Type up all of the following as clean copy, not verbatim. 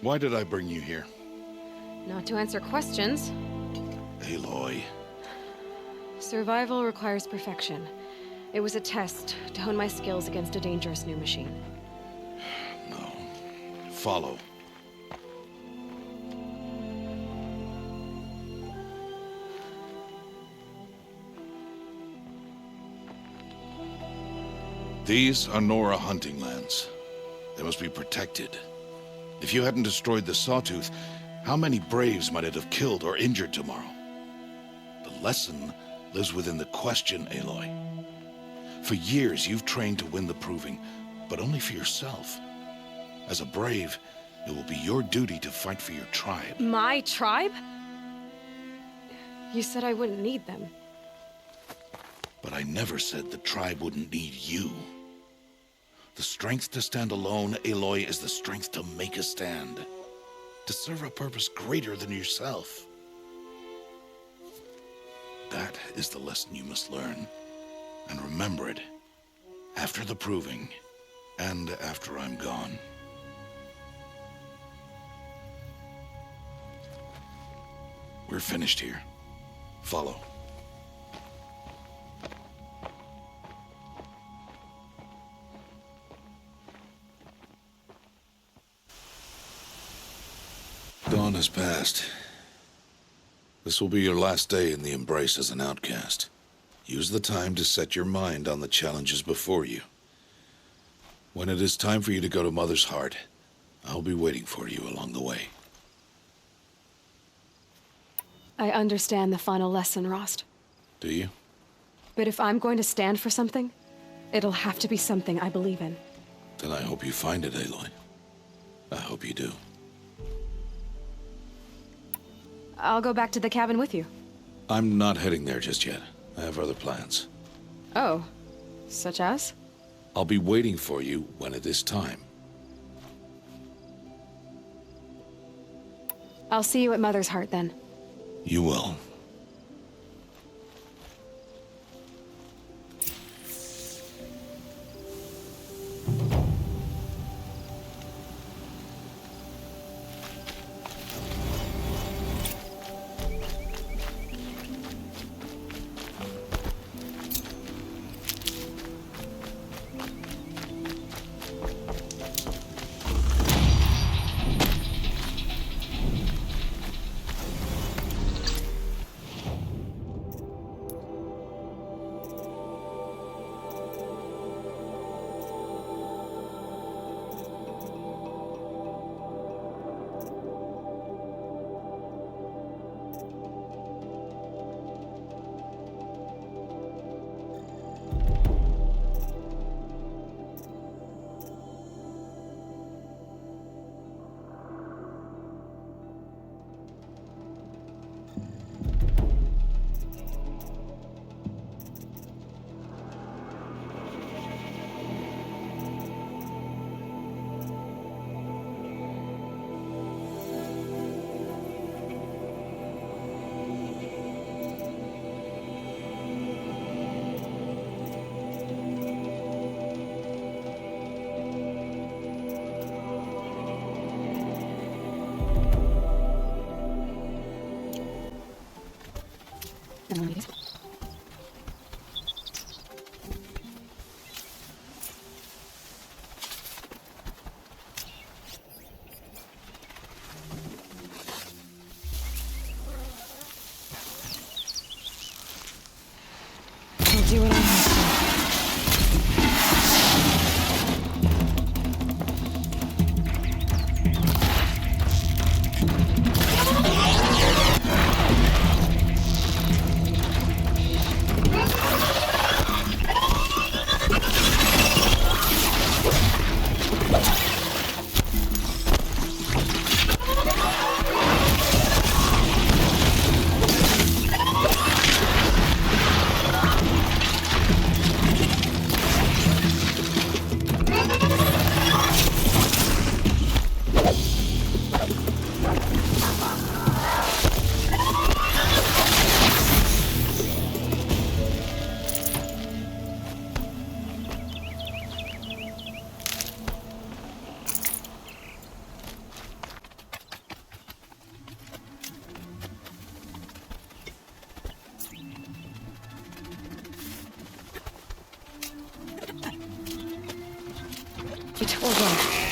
Why did I bring you here? Not to answer questions. Aloy. Survival requires perfection. It was a test to hone my skills against a dangerous new machine. No. Follow. These are Nora hunting lands. They must be protected. If you hadn't destroyed the Sawtooth, how many Braves might it have killed or injured tomorrow? The lesson lives within the question, Aloy. For years, you've trained to win the Proving, but only for yourself. As a Brave, it will be your duty to fight for your tribe. My tribe? You said I wouldn't need them. But I never said the tribe wouldn't need you. The strength to stand alone, Aloy, is the strength to make a stand. To serve a purpose greater than yourself. That is the lesson you must learn. And remember it. After the Proving. And after I'm gone. We're finished here. Follow. Dawn has passed. This will be your last day in the Embrace as an outcast. Use the time to set your mind on the challenges before you. When it is time for you to go to Mother's Heart, I'll be waiting for you along the way. I understand the final lesson, Rost. Do you? But if I'm going to stand for something, it'll have to be something I believe in. Then I hope you find it, Aloy. I hope you do. I'll go back to the cabin with you. I'm not heading there just yet. I have other plans. Oh, such as? I'll be waiting for you when it is time. I'll see you at Mother's Heart then. You will. I'll do what I have to. It will go.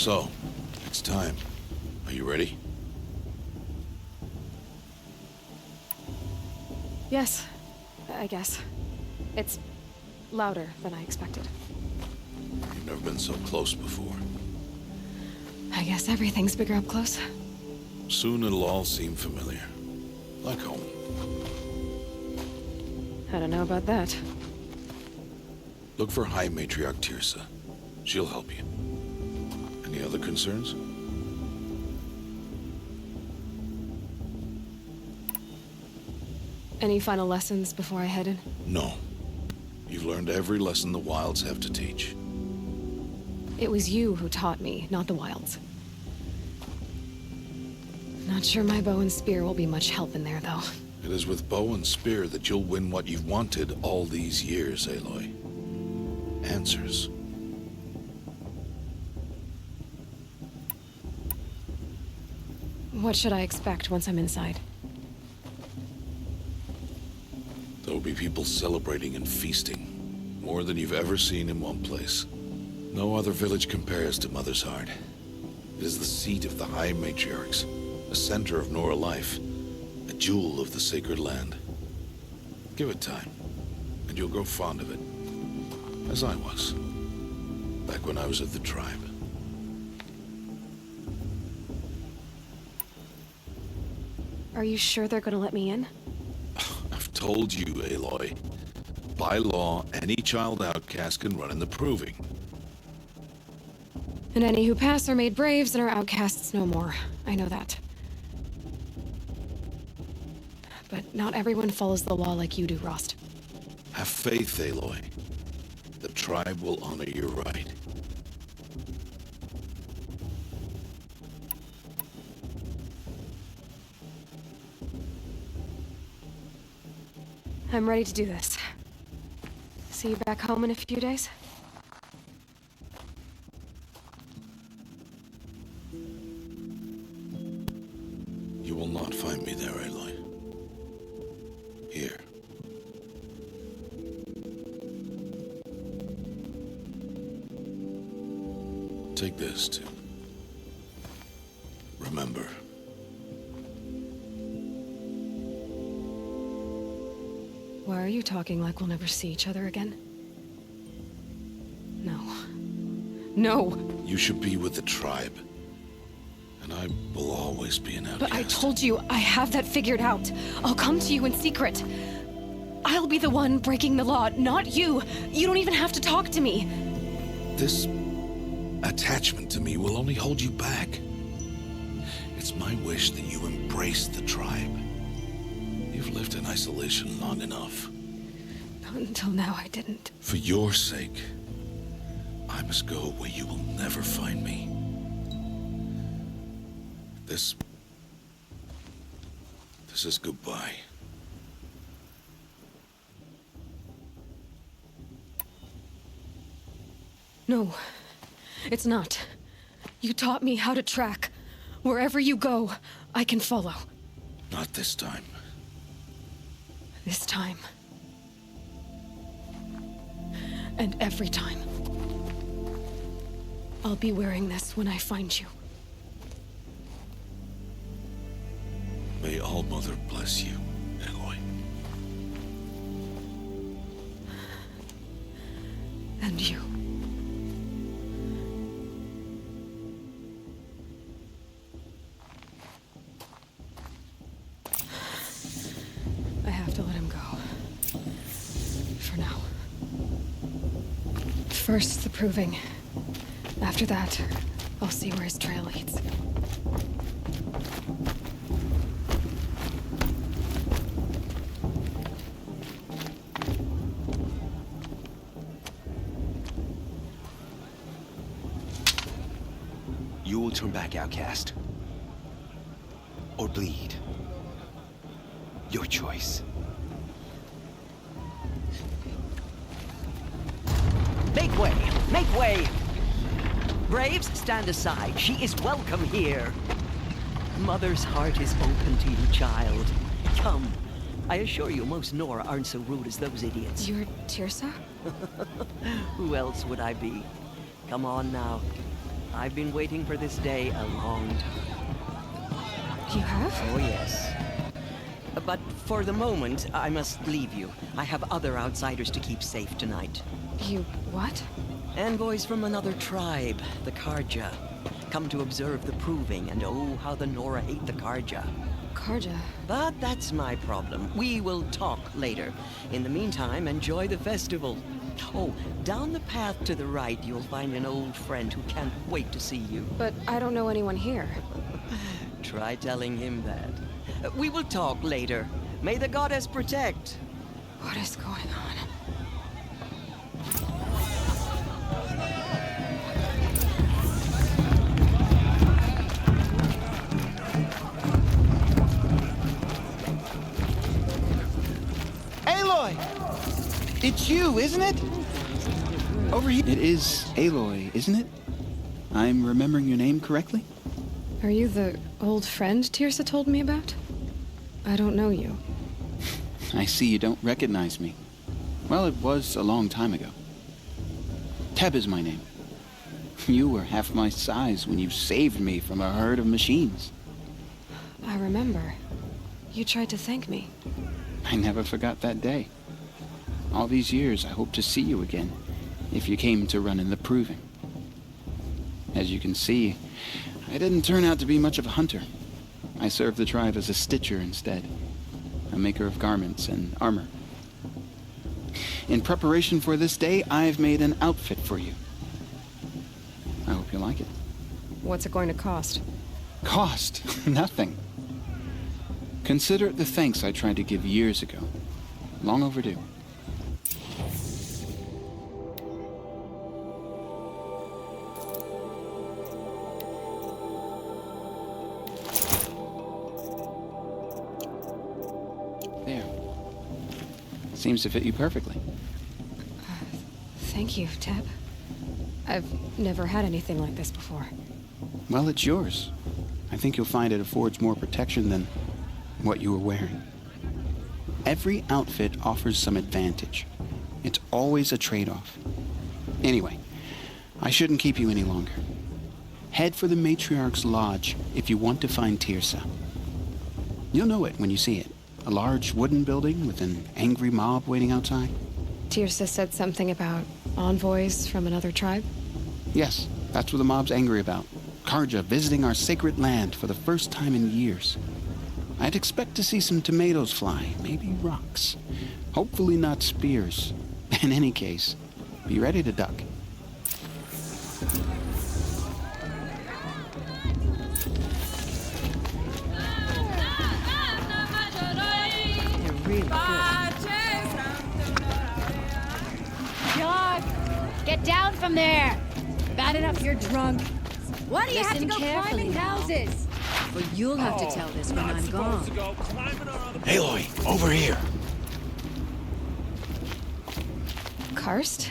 So, it's time. Are you ready? Yes, I guess. It's louder than I expected. You've never been so close before. I guess everything's bigger up close. Soon it'll all seem familiar. Like home. I don't know about that. Look for High Matriarch Tirsa. She'll help you. Any other concerns? Any final lessons before I head in? No. You've learned every lesson the Wilds have to teach. It was you who taught me, not the Wilds. Not sure my bow and spear will be much help in there, though. It is with bow and spear that you'll win what you've wanted all these years, Aloy. Answers. What should I expect once I'm inside? There will be people celebrating and feasting. More than you've ever seen in one place. No other village compares to Mother's Heart. It is the seat of the High Matriarchs, a center of Nora life, a jewel of the sacred land. Give it time, and you'll grow fond of it. As I was, back when I was of the tribe. Are you sure they're gonna let me in? I've told you, Aloy. By law, any child outcast can run in the proving. And any who pass are made braves and are outcasts no more. I know that. But not everyone follows the law like you do, Rost. Have faith, Aloy. The tribe will honor your right. I'm ready to do this. See you back home in a few days? You will not find me there, Aloy. Here. Take this, too. Remember. Why are you talking like we'll never see each other again? No. No! You should be with the tribe. And I will always be an outcast. But I told you, I have that figured out. I'll come to you in secret. I'll be the one breaking the law, not you. You don't even have to talk to me. This attachment to me will only hold you back. It's my wish that you embrace the tribe. You've lived in isolation long enough. Not until now, I didn't. For your sake, I must go where you will never find me. This is goodbye. No, it's not. You taught me how to track. Wherever you go, I can follow. Not this time. This time. And every time. I'll be wearing this when I find you. May All-Mother bless you, Aloy. And you. I have to let him go. For now. First, the proving. After that, I'll see where his trail leads. You will turn back, outcast. Or bleed. Your choice. Make way! Make way! Braves, stand aside. She is welcome here. Mother's heart is open to you, child. Come. I assure you, most Nora aren't so rude as those idiots. You're Tirsa? Who else would I be? Come on now. I've been waiting for this day a long time. You have? Oh, yes. But for the moment, I must leave you. I have other outsiders to keep safe tonight. You what? Envoys from another tribe, the Karja. Come to observe the proving, and oh, how the Nora hate the Karja. Karja? But that's my problem. We will talk later. In the meantime, enjoy the festival. Oh, down the path to the right, you'll find an old friend who can't wait to see you. But I don't know anyone here. Try telling him that. We will talk later. May the goddess protect. What is going on? Aloy! It's you, isn't it? Over here. It is Aloy, isn't it? I'm remembering your name correctly? Are you the old friend Tirsa told me about? I don't know you. I see you don't recognize me. Well, it was a long time ago. Teb is my name. You were half my size when you saved me from a herd of machines. I remember. You tried to thank me. I never forgot that day. All these years, I hope to see you again, if you came to run in the proving. As you can see, I didn't turn out to be much of a hunter. I served the tribe as a stitcher instead, a maker of garments and armor. In preparation for this day, I've made an outfit for you. I hope you like it. What's it going to cost? Cost? Nothing. Consider it the thanks I tried to give years ago. Long overdue. There. Seems to fit you perfectly. Thank you, Teb. I've never had anything like this before. Well, it's yours. I think you'll find it affords more protection than what you were wearing. Every outfit offers some advantage. It's always a trade-off. Anyway, I shouldn't keep you any longer. Head for the Matriarch's Lodge if you want to find Tirsa. You'll know it when you see it. A large wooden building with an angry mob waiting outside. Tirsa said something about envoys from another tribe? Yes, that's what the mob's angry about. Karja visiting our sacred land for the first time in years. I'd expect to see some tomatoes fly, maybe rocks. Hopefully not spears. In any case, be ready to duck. They're really good. John, get down from there. Bad enough you're drunk. Why do you have to Listen go carefully climbing now. houses? But you'll have to tell this when I'm gone. Aloy, over here. Karst?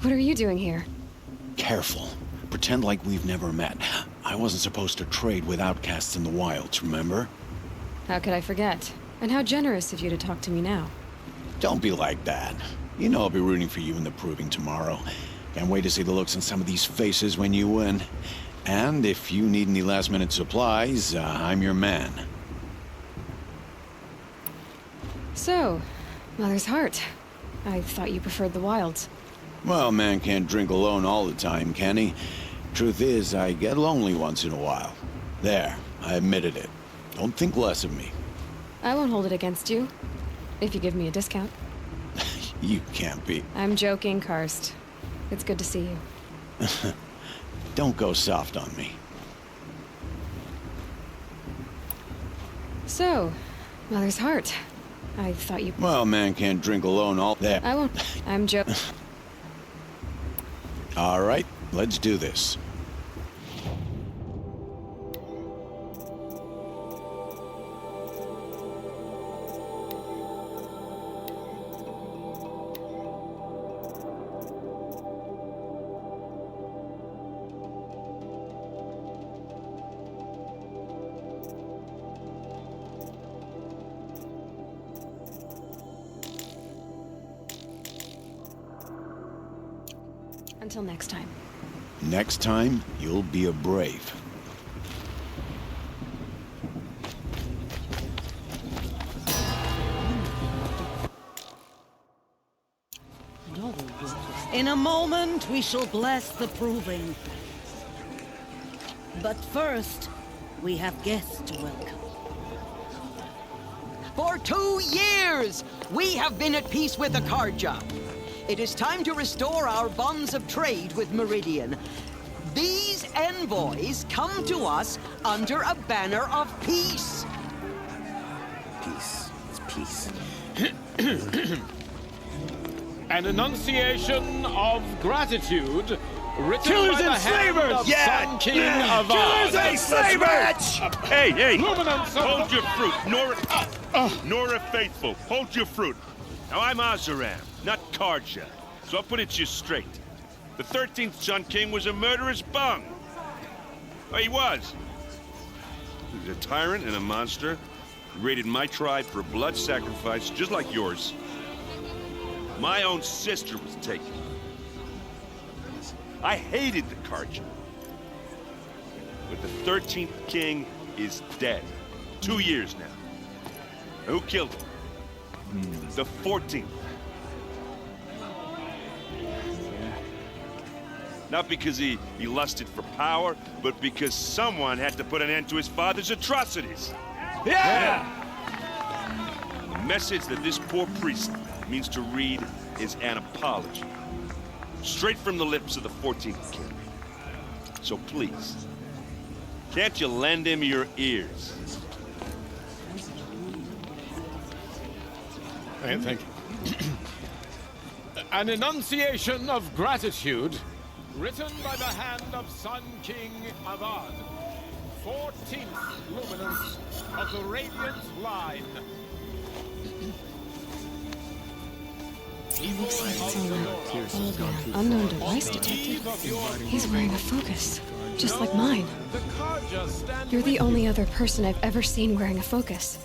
What are you doing here? Careful. Pretend like we've never met. I wasn't supposed to trade with outcasts in the wilds, remember? How could I forget? And how generous of you to talk to me now. Don't be like that. You know I'll be rooting for you in the proving tomorrow. Can't wait to see the looks on some of these faces when you win. And if you need any last-minute supplies, I'm your man. So, Mother's Heart. I thought you preferred the wilds. Well, man can't drink alone all the time, can he? Truth is, I get lonely once in a while. There, I admitted it. Don't think less of me. I won't hold it against you, if you give me a discount. You can't be. I'm joking, Karst. It's good to see you. Don't go soft on me. So, Mother's Heart. I thought you... Well, man can't drink alone all there. I won't... I'm joking. All right, let's do this. Until next time. Next time, you'll be a brave. In a moment, we shall bless the proving. But first, we have guests to welcome. For 2 years, we have been at peace with the Karja. It is time to restore our bonds of trade with Meridian. These envoys come to us under a banner of peace. Peace. It's peace. An enunciation of gratitude written Killers by the and hand slavers! of Yeah! Sun King of Killers and slavers! Hey! Luminance of Hold the- your fruit, Nora Faithful. Hold your fruit. Now I'm Azaram, not Karja, so I'll put it to you straight. The 13th Sun King was a murderous bung. Oh, he was. He was a tyrant and a monster. He raided my tribe for a blood sacrifice, just like yours. My own sister was taken. I hated the Karja. But the 13th king is dead. 2 years now. Who killed him? The 14th. Not because he lusted for power, but because someone had to put an end to his father's atrocities. Yeah! The message that this poor priest means to read is an apology. Straight from the lips of the 14th king. So please, can't you lend him your ears? Thank you. An enunciation of gratitude written by the hand of Sun King Avad, 14th luminance of the Radiant Line. It looks like it's an old man, unknown device detected. He's wearing a focus, just like mine. You're the only other person I've ever seen wearing a focus.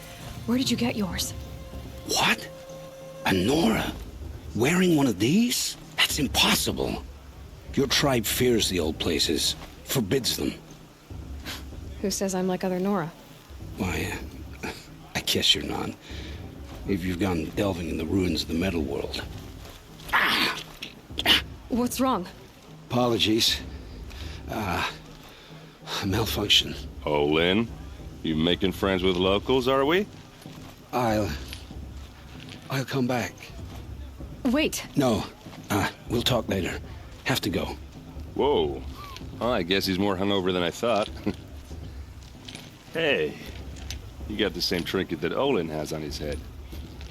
Where did you get yours? What? A Nora? Wearing one of these? That's impossible. Your tribe fears the old places, forbids them. Who says I'm like other Nora? Why, I guess you're not. If you've gone delving in the ruins of the metal world. What's wrong? Apologies. A malfunction. Oh, Lynn, you making friends with locals, are we? I'll come back. Wait. No, we'll talk later. Have to go. Whoa. Well, I guess he's more hungover than I thought. Hey, you got the same trinket that Olin has on his head.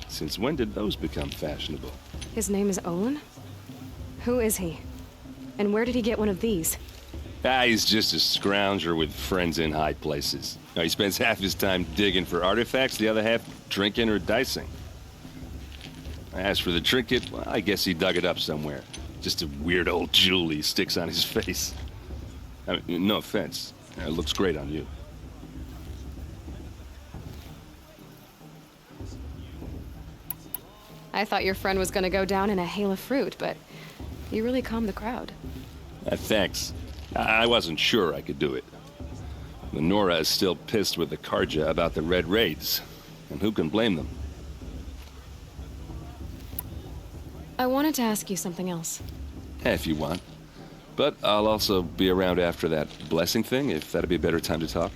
Since when did those become fashionable? His name is Olin? Who is he? And where did he get one of these? He's just a scrounger with friends in high places. Now, he spends half his time digging for artifacts, the other half drinking or dicing. As for the trinket, well, I guess he dug it up somewhere. Just a weird old jewel he sticks on his face. I mean, no offense. It looks great on you. I thought your friend was gonna go down in a hail of fruit, but you really calmed the crowd. Thanks. I wasn't sure I could do it. The Nora is still pissed with the Karja about the Red Raids, and who can blame them? I wanted to ask you something else. If you want. But I'll also be around after that blessing thing, if that'd be a better time to talk.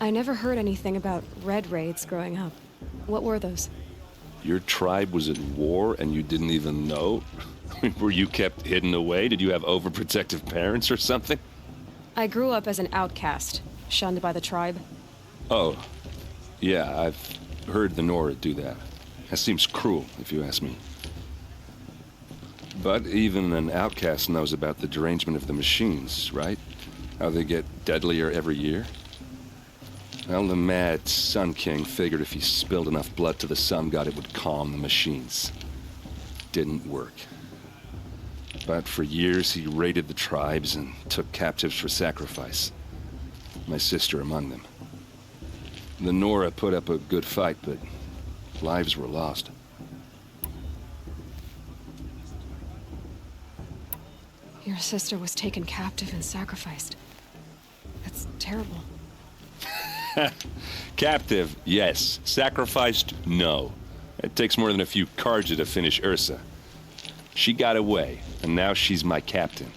I never heard anything about Red Raids growing up. What were those? Your tribe was at war and you didn't even know? Were you kept hidden away? Did you have overprotective parents or something? I grew up as an outcast, shunned by the tribe. Oh, yeah, I've heard the Nora do that. That seems cruel, if you ask me. But even an outcast knows about the derangement of the machines, right? How they get deadlier every year? Well, the mad Sun King figured if he spilled enough blood to the Sun God, it would calm the machines. Didn't work. But for years, he raided the tribes and took captives for sacrifice. My sister among them. The Nora put up a good fight, but lives were lost. Your sister was taken captive and sacrificed. That's terrible. Captive, yes. Sacrificed, no. It takes more than a few Karja to finish Ursa. She got away, and now she's my captain.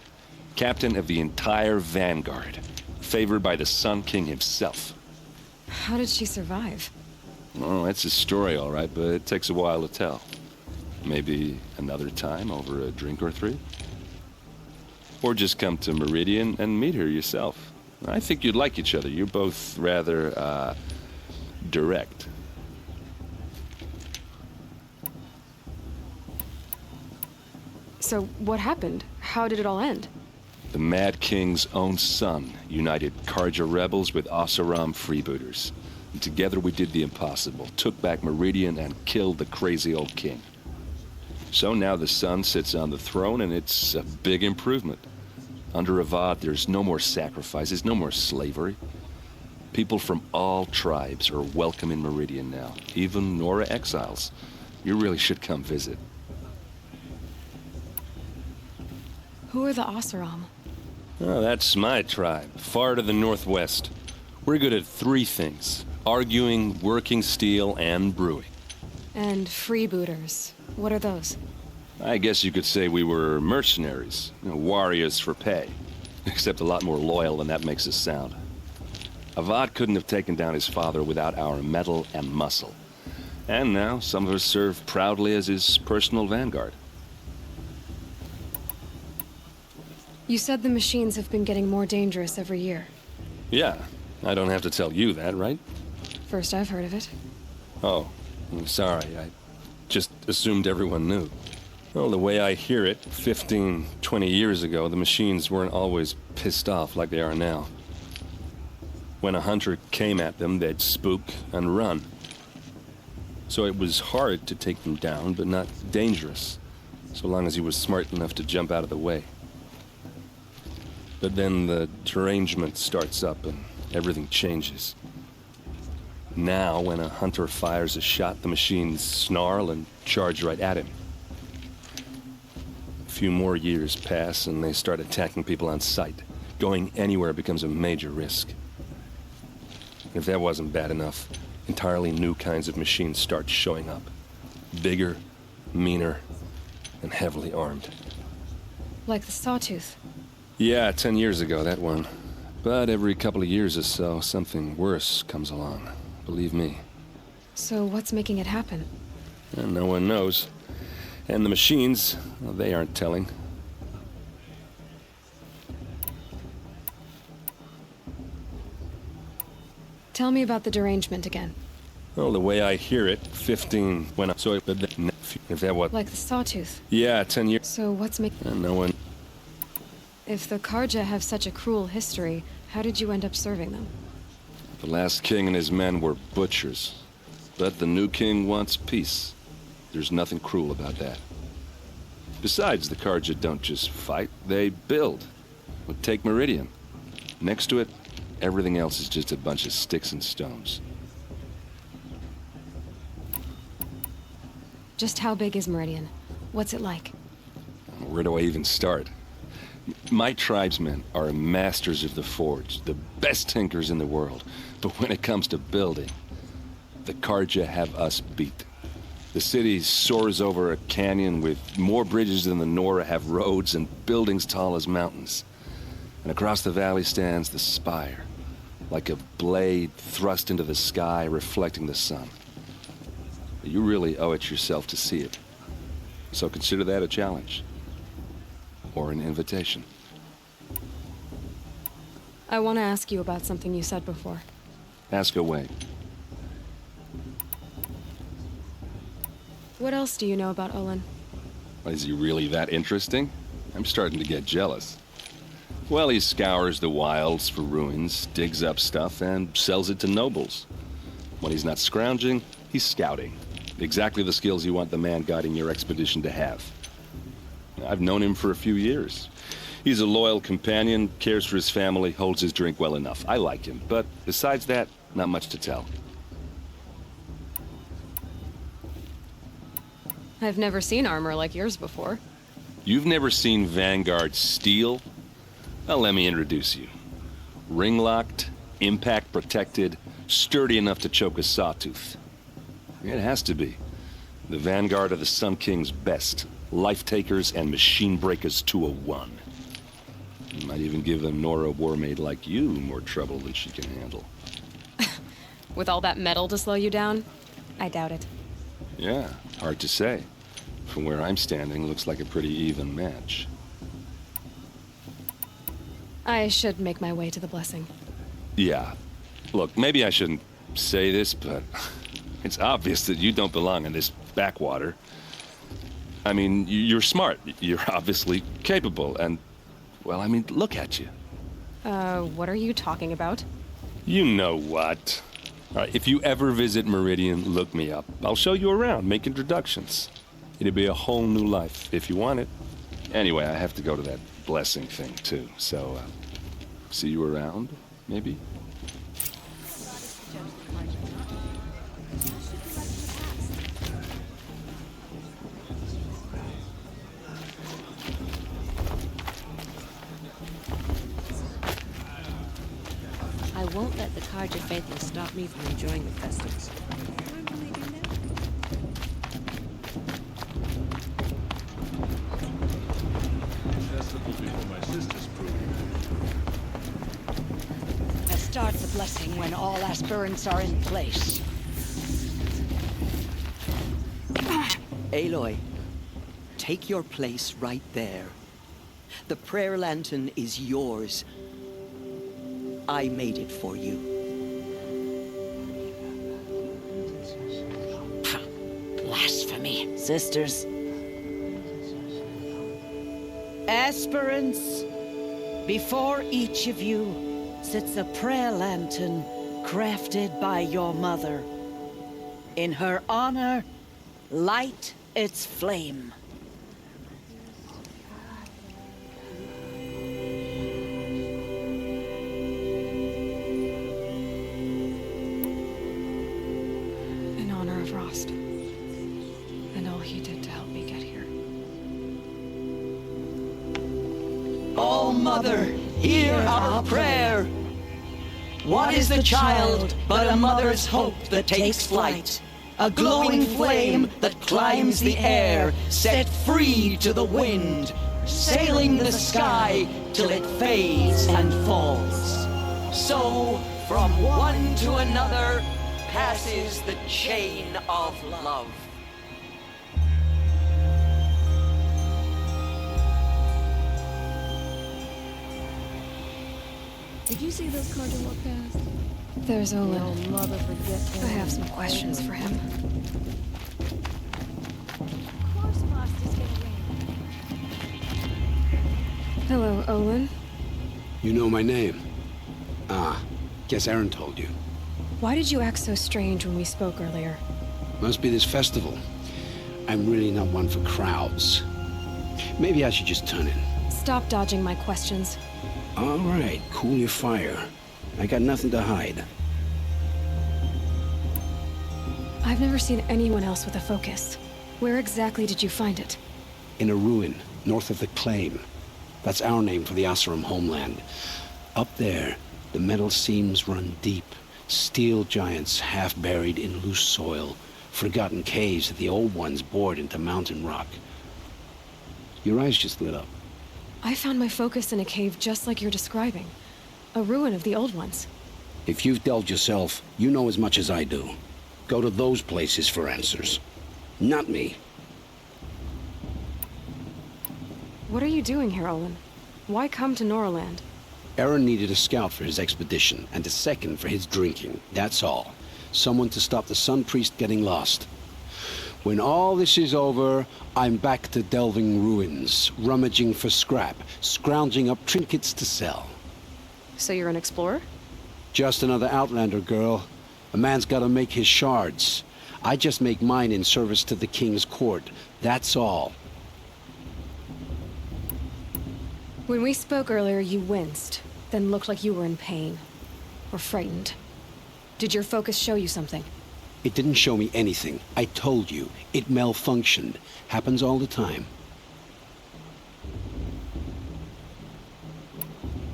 Captain of the entire Vanguard. Favored by the Sun King himself. How did she survive? Well, that's a story, all right, but it takes a while to tell. Maybe another time over a drink or three? Or just come to Meridian and meet her yourself. I think you'd like each other. You're both rather, direct. So, what happened? How did it all end? The Mad King's own son united Karja rebels with Oseram freebooters. And together we did the impossible, took back Meridian and killed the crazy old king. So now the son sits on the throne and it's a big improvement. Under Avad, there's no more sacrifices, no more slavery. People from all tribes are welcome in Meridian now, even Nora exiles. You really should come visit. Who are the Oseram? Oh, that's my tribe, far to the northwest. We're good at 3 things: arguing, working steel, and brewing. And freebooters. What are those? I guess you could say we were mercenaries, warriors for pay. Except a lot more loyal than that makes us sound. Avad couldn't have taken down his father without our metal and muscle. And now, some of us serve proudly as his personal vanguard. You said the machines have been getting more dangerous every year. Yeah, I don't have to tell you that, right? First I've heard of it. Oh, I'm sorry. I just assumed everyone knew. Well, the way I hear it, 15, 20 years ago, the machines weren't always pissed off like they are now. When a hunter came at them, they'd spook and run. So it was hard to take them down, but not dangerous, so long as he was smart enough to jump out of the way. But then the derangement starts up and everything changes. Now, when a hunter fires a shot, the machines snarl and charge right at him. A few more years pass and they start attacking people on sight. Going anywhere becomes a major risk. If that wasn't bad enough, entirely new kinds of machines start showing up. Bigger, meaner, and heavily armed. Like the Sawtooth. Yeah, 10 years ago, that one. But every couple of years or so, something worse comes along. Believe me. So what's making it happen? And no one knows. And the machines, well, they aren't telling. Tell me about the derangement again. Well, the way I hear it, 15 when I saw it, but if that was... Like the Sawtooth. Yeah, 10 years... So what's making... And no one... If the Karja have such a cruel history, how did you end up serving them? The last king and his men were butchers. But the new king wants peace. There's nothing cruel about that. Besides, the Karja don't just fight, they build. Well, take Meridian. Next to it, everything else is just a bunch of sticks and stones. Just how big is Meridian? What's it like? Where do I even start? My tribesmen are masters of the forge, the best tinkers in the world. But when it comes to building, the Karja have us beat. The city soars over a canyon with more bridges than the Nora have roads and buildings tall as mountains. And across the valley stands the spire, like a blade thrust into the sky reflecting the sun. You really owe it yourself to see it. So consider that a challenge. Or an invitation. I want to ask you about something you said before. Ask away. What else do you know about Olin? Is he really that interesting? I'm starting to get jealous. Well, he scours the wilds for ruins, digs up stuff, and sells it to nobles. When he's not scrounging, he's scouting. Exactly the skills you want the man guiding your expedition to have. I've known him for a few years. He's a loyal companion, cares for his family, holds his drink well enough. I like him, but besides that, not much to tell. I've never seen armor like yours before. You've never seen Vanguard steel? Well, let me introduce you. Ring-locked, impact-protected, sturdy enough to choke a sawtooth. It has to be. The Vanguard of the Sun King's best. Life-takers and machine-breakers to a one. You might even give a Nora warmaid like you more trouble than she can handle. With all that metal to slow you down? I doubt it. Yeah, hard to say. From where I'm standing, looks like a pretty even match. I should make my way to the blessing. Yeah. Look, maybe I shouldn't say this, but it's obvious that you don't belong in this backwater. I mean, you're smart. You're obviously capable, and, well, I mean, look at you. What are you talking about? You know what. All right, if you ever visit Meridian, look me up. I'll show you around, make introductions. It'll be a whole new life, if you want it. Anyway, I have to go to that blessing thing, too, so, see you around, maybe? won't let the Carja faithful stop me from enjoying the festivals. Festival before my sister's proving. I start the blessing when all aspirants are in place. Aloy, take your place right there. The prayer lantern is yours. I made it for you. Blasphemy. Sisters. Aspirants, before each of you sits a prayer lantern crafted by your mother. In her honor, light its flame. In honor of Rost. And all he did to help me get here. Oh, Mother, hear our prayer. What is the child but a mother's hope that takes flight? A glowing flame that climbs the air, set free to the wind, sailing the sky till it fades and falls. So, from one to another, passes the chain of love. Did you see those Carja walk past? There's Olin. Oh, mother, forget I have some questions for him. Of course, Master's gonna win. Hello, Olin. You know my name? Ah, guess Aaron told you. Why did you act so strange when we spoke earlier? Must be this festival. I'm really not one for crowds. Maybe I should just turn in. Stop dodging my questions. All right, cool your fire. I got nothing to hide. I've never seen anyone else with a focus. Where exactly did you find it? In a ruin, north of the Claim. That's our name for the Oseram homeland. Up there, the metal seams run deep. Steel giants half buried in loose soil. Forgotten caves that the old ones bored into mountain rock. Your eyes just lit up. I found my focus in a cave just like you're describing. A ruin of the old ones. If you've delved yourself, you know as much as I do. Go to those places for answers. Not me. What are you doing here, Olin? Why come to Noraland? Aaron needed a scout for his expedition, and a second for his drinking. That's all. Someone to stop the Sun Priest getting lost. When all this is over, I'm back to delving ruins, rummaging for scrap, scrounging up trinkets to sell. So you're an explorer? Just another Outlander, girl. A man's gotta make his shards. I just make mine in service to the King's court. That's all. When we spoke earlier, you winced, then looked like you were in pain. Or frightened. Did your focus show you something? It didn't show me anything. I told you. It malfunctioned. Happens all the time.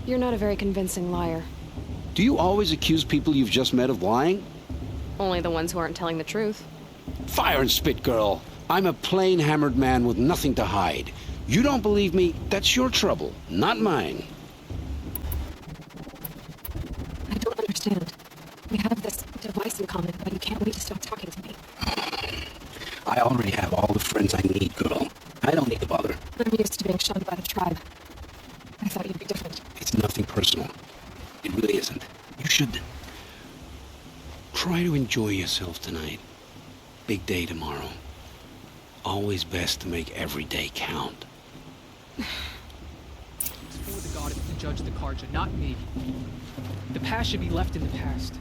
You're not a very convincing liar. Do you always accuse people you've just met of lying? Only the ones who aren't telling the truth. Fire and spit, girl. I'm a plain hammered man with nothing to hide. You don't believe me, that's your trouble, not mine. I don't understand. We have this device in common, but you can't wait to stop talking to me. I already have all the friends I need, girl. I don't need to bother. I'm used to being shunned by the tribe. I thought you'd be different. It's nothing personal. It really isn't. You should try to enjoy yourself tonight. Big day tomorrow. Always best to make every day count. It's for the goddess to judge the Carja, not me. The past should be left in the past.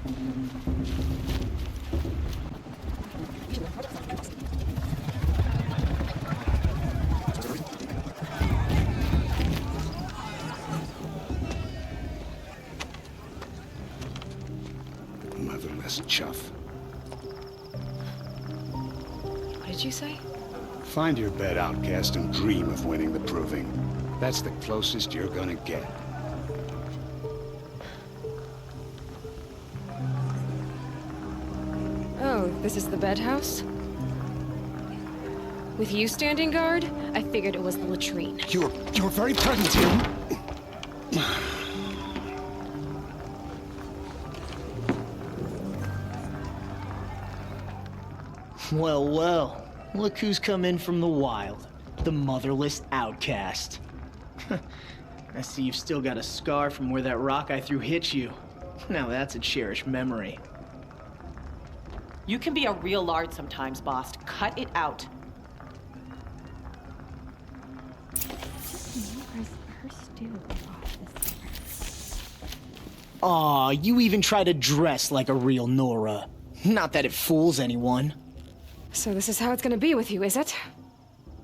Motherless chuff. What did you say? Find your bed, outcast, and dream of winning the proving. That's the closest you're gonna get. This is the bed house? With you standing guard, I figured it was the latrine. Your very presence here. Well, well. Look who's come in from the wild. The motherless outcast. I see you've still got a scar from where that rock I threw hit you. Now that's a cherished memory. You can be a real lard sometimes, boss. Cut it out. Aw, you even try to dress like a real Nora. Not that it fools anyone. So this is how it's gonna be with you, is it?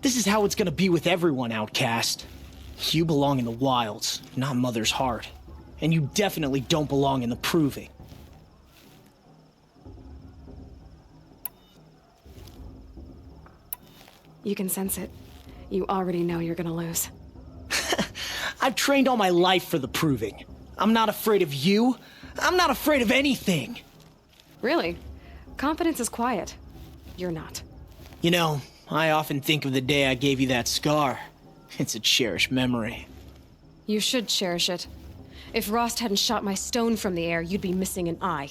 This is how it's gonna be with everyone, outcast. You belong in the wilds, not Mother's heart. And you definitely don't belong in the proving. You can sense it. You already know you're gonna lose. I've trained all my life for the proving. I'm not afraid of you. I'm not afraid of anything. Really? Confidence is quiet. You're not. You know, I often think of the day I gave you that scar. It's a cherished memory. You should cherish it. If Rost hadn't shot my stone from the air, you'd be missing an eye.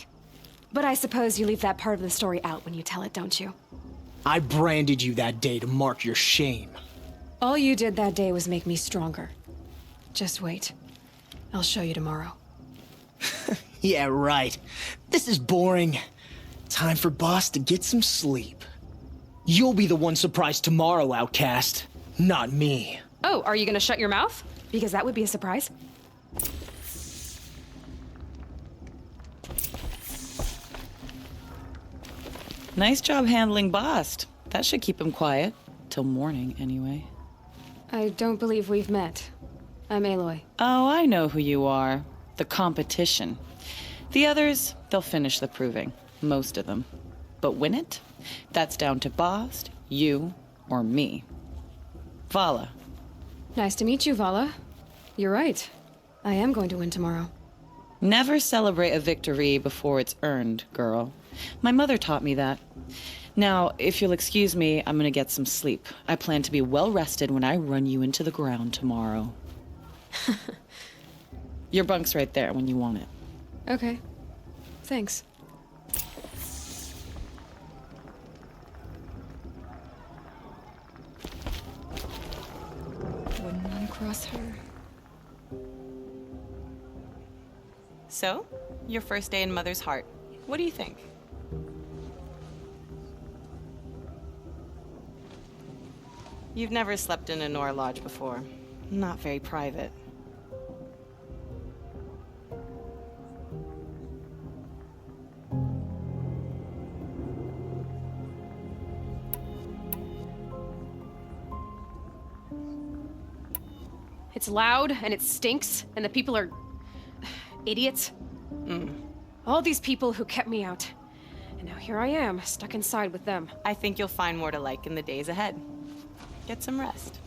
But I suppose you leave that part of the story out when you tell it, don't you? I branded you that day to mark your shame. All you did that day was make me stronger. Just wait. I'll show you tomorrow. Yeah, right. This is boring. Time for Boss to get some sleep. You'll be the one surprised tomorrow, outcast. Not me. Oh, are you gonna shut your mouth? Because that would be a surprise. Nice job handling Bast. That should keep him quiet. Till morning, anyway. I don't believe we've met. I'm Aloy. Oh, I know who you are. The competition. The others, they'll finish the proving. Most of them. But win it? That's down to Bast, you, or me. Vala. Nice to meet you, Vala. You're right. I am going to win tomorrow. Never celebrate a victory before it's earned, girl. My mother taught me that. Now, if you'll excuse me, I'm gonna get some sleep. I plan to be well rested when I run you into the ground tomorrow. Your bunk's right there when you want it. Okay. Thanks. Wouldn't want to cross her. So, your first day in Mother's heart. What do you think? You've never slept in a Nora lodge before. Not very private. It's loud, and it stinks, and the people are... idiots. All these people who kept me out. And now here I am, stuck inside with them. I think you'll find more to like in the days ahead. Get some rest.